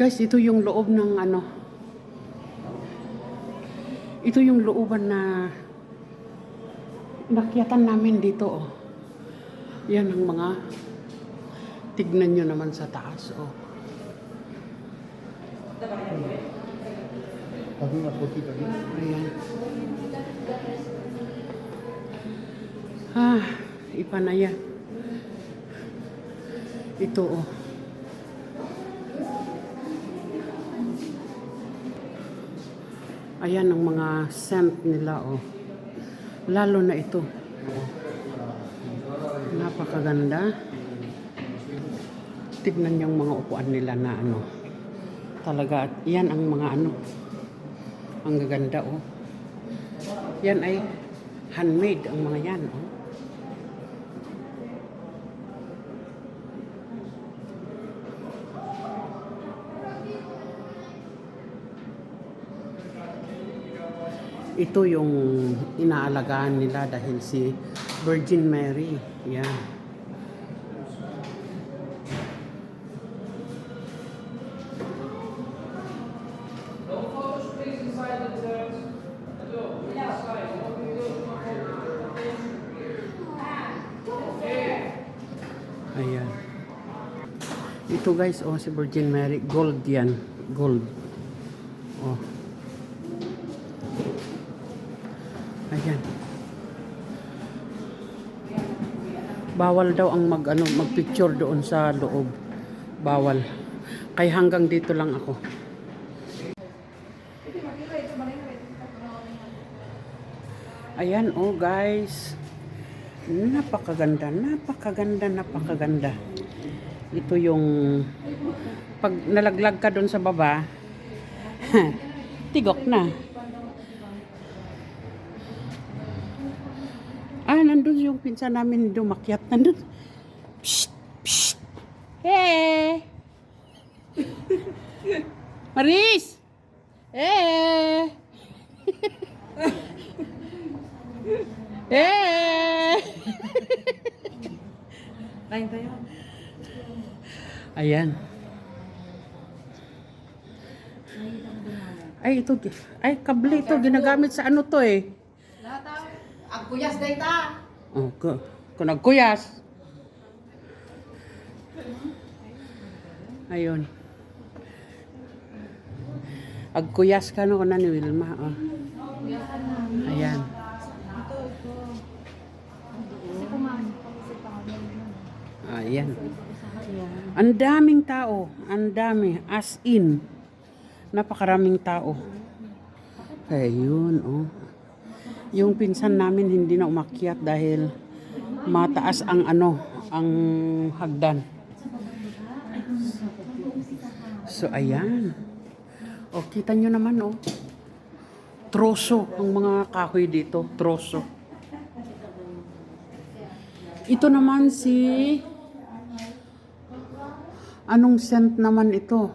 Guys, ito yung loob ng ano. Ito yung looban na nakyatan namin dito, oh. Yan ang mga tignan nyo naman sa taas, oh. Ayan. Ipa na yan. Ito, oh. Ayan ang mga scent nila, oh. Lalo na ito. Napakaganda. Tignan yung mga upuan nila na ano. Talaga, yan ang mga ano. Ang gaganda, oh. Yan ay handmade ang mga yan, oh. Ito yung inaalagaan nila dahil si Virgin Mary. Yan. Ayan. Ito guys, oh, si Virgin Mary. Gold yan. Gold. Oh. Ayan. Bawal daw ang magpicture doon sa loob. Bawal. Kaya hanggang dito lang ako. Ayan, oh guys. Napakaganda, napakaganda, napakaganda. Ito yung pag nalaglag ka doon sa baba, tigok na. Nandun yung pinsan namin dumakyat. Nandun. Psst! Psst! Hey! Maris! Hey! Hey! Kain tayo. Ayan. Ay, ito. Ay, kable ito. Ginagamit sa ano to eh. Ang kuyas data. Oh, kung nagkuyas. Ayun. Agkuyas ka no na ni Wilma. Oh. Ayan. Ayan. Ang daming tao. Ang dami. As in. Napakaraming tao. Ayun, oh. Yung pinsan namin hindi na umakyat dahil mataas ang ang hagdan. So, ayan. O, kita nyo naman, oh. Troso ang mga kahoy dito. Troso. Ito naman si... Anong scent naman ito?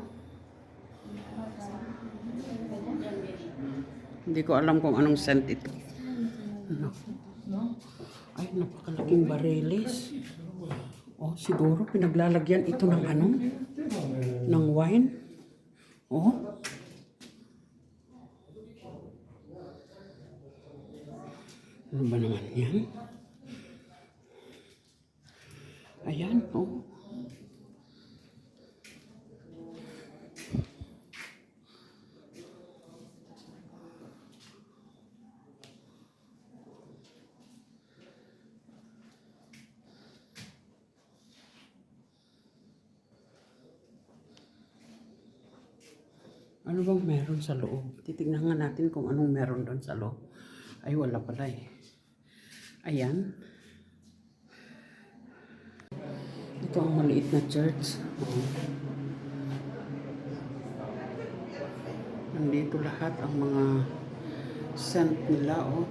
Hindi ko alam kung anong scent ito. Ay, napakalaking bareles. Oh, siguro pinaglalagyan ito ng ng wine. Oh. Ano ba naman yan? Ayan, oh. Ano bang meron sa loob? Titignan nga natin kung anong meron doon sa loob. Ay, wala pala eh. Ayan. Ito ang maliit na church. Nandito lahat ang mga scent nila, oh.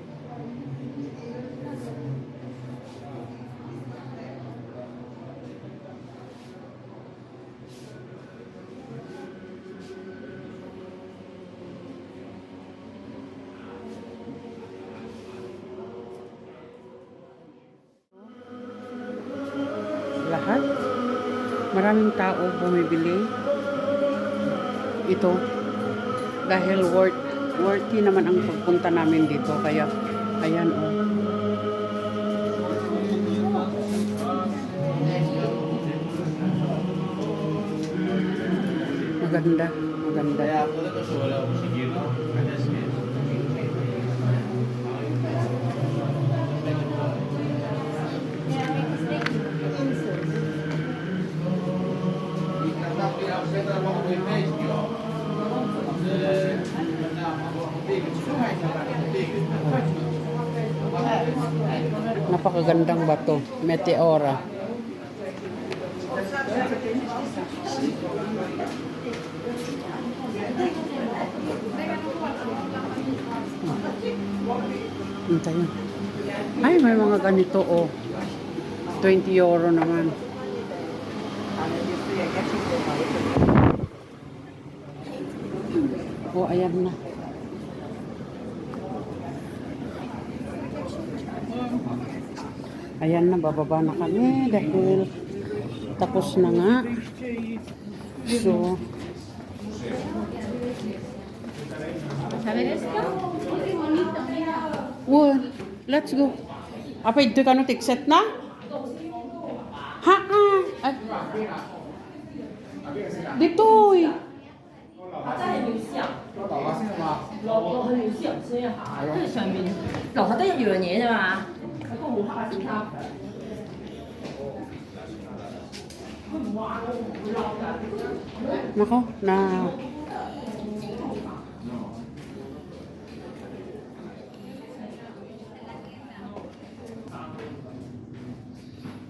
Lahat. Maraming tao bumibili. ito dahil worthy naman ang pagpunta namin dito, kaya ayan oh. Maganda, maganda. Napakagandang bato, Meteora. Hintayin. Ay, may mga ganito oh. 20 euro naman. Oh, ayan na. Ayan na, bababa na kami dahil tapos na nga. So, well, let's go. Apa ito ka no tikset na? Ha? Ay. Dito eh. 老婆很有笑聲一下，跟住上面樓下得一樣嘢啫嘛。Nako, na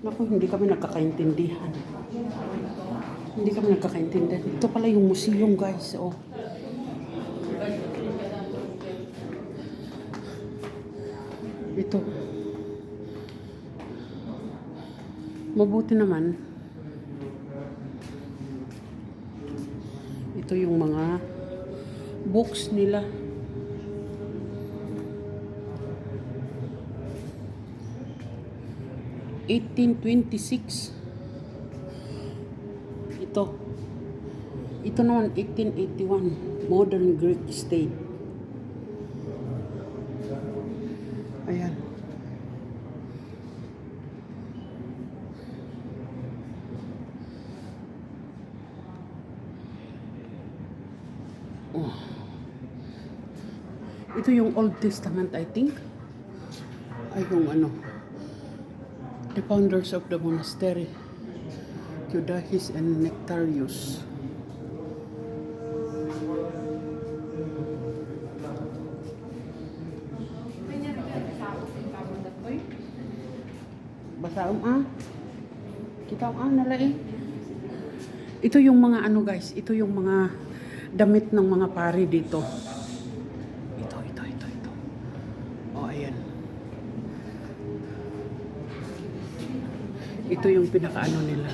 Naku, hindi kami nagkakaintindihan. Hindi kami nagkakaintindihan. Ito pala yung museum, guys. Oh. Ito. Mabuti naman. Ito yung mga books nila. '26. Ito naman 1881, modern Greek state. Ayan. Oh. Ito yung Old Testament, I think. Ay, yung ano. The founders of the monastery, Judaeus and Nectarius. Basa kita nalai. Ito yung mga ano guys, ito yung mga damit ng mga pari dito. Ito. Oh, ayan. Ito yung pinakaano nila.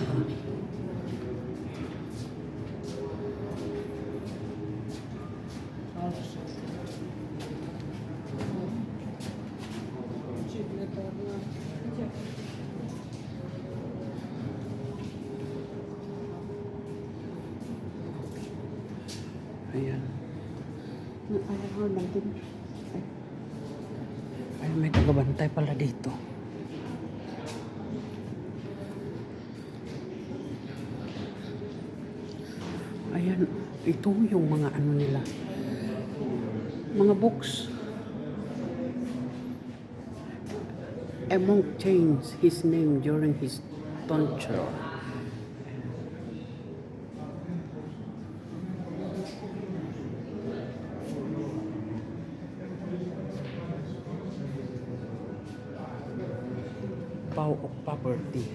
Ayan. Ayaw lang din. Ay, may tagabantay pala dito. Ayan, ito yung mga ano nila. Mga books. A monk changed his name during his tonsure. Vow of poverty.